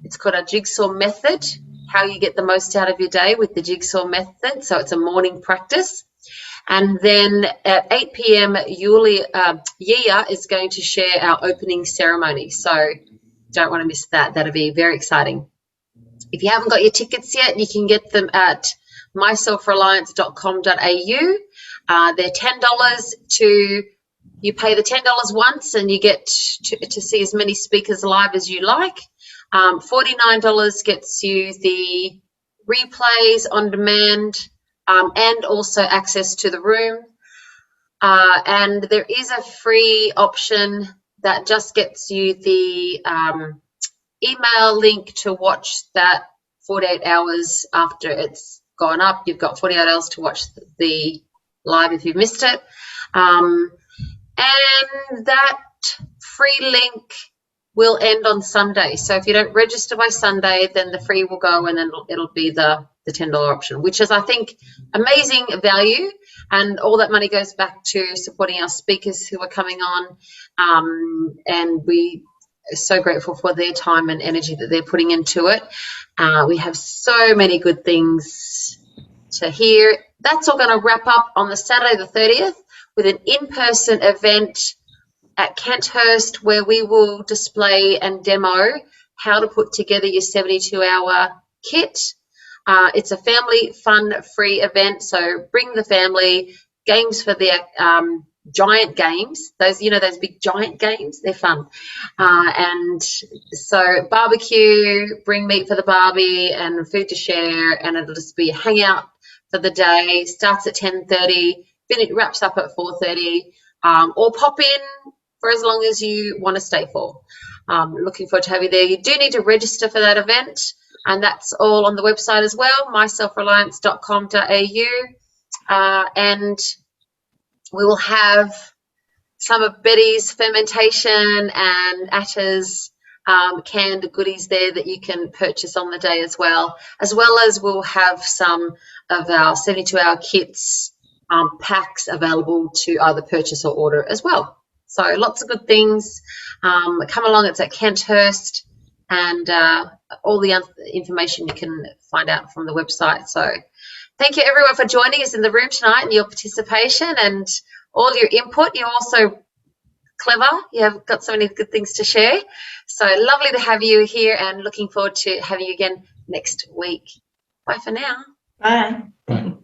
It's called a jigsaw method, how you get the most out of your day with the jigsaw method. So it's a morning practice. And then at 8 p.m, Yia is going to share our opening ceremony. So don't want to miss that. That'll be very exciting. If you haven't got your tickets yet, you can get them at myselfreliance.com.au. They're $10 you pay the $10 once and you get to see as many speakers live as you like. $49 gets you the replays on demand, and also access to the room. And there is a free option that just gets you the email link to watch that 48 hours after it's gone up. You've got 48 hours to watch the live if you've missed it. And that free link will end on Sunday. So if you don't register by Sunday, then the free will go, and then it'll be the $10 option, which is, I think, amazing value. And all that money goes back to supporting our speakers who are coming on. And we are so grateful for their time and energy that they're putting into it. We have so many good things to hear. That's all going to wrap up on the Saturday the 30th with an in-person event at Kenthurst, where we will display and demo how to put together your 72-hour kit. It's a family fun free event, so bring the family. Games for the giant games, those big giant games, they're fun. And so barbecue, bring meat for the barbie and food to share, and it'll just be a hangout for the day. Starts at 10:30, it wraps up at 4:30, or pop in for as long as you want to stay for. Looking forward to having you there. You do need to register for that event, and that's all on the website as well, myselfreliance.com.au. And we will have some of Betty's fermentation and Atta's canned goodies there that you can purchase on the day as well as we'll have some of our 72-hour kits packs available to either purchase or order as well. So lots of good things. Come along. It's at Kenthurst, and all the information you can find out from the website. So thank you everyone for joining us in the room tonight and your participation and all your input. You're also clever. You have got so many good things to share. So lovely to have you here, and looking forward to having you again next week. Bye for now. Bye. Bye.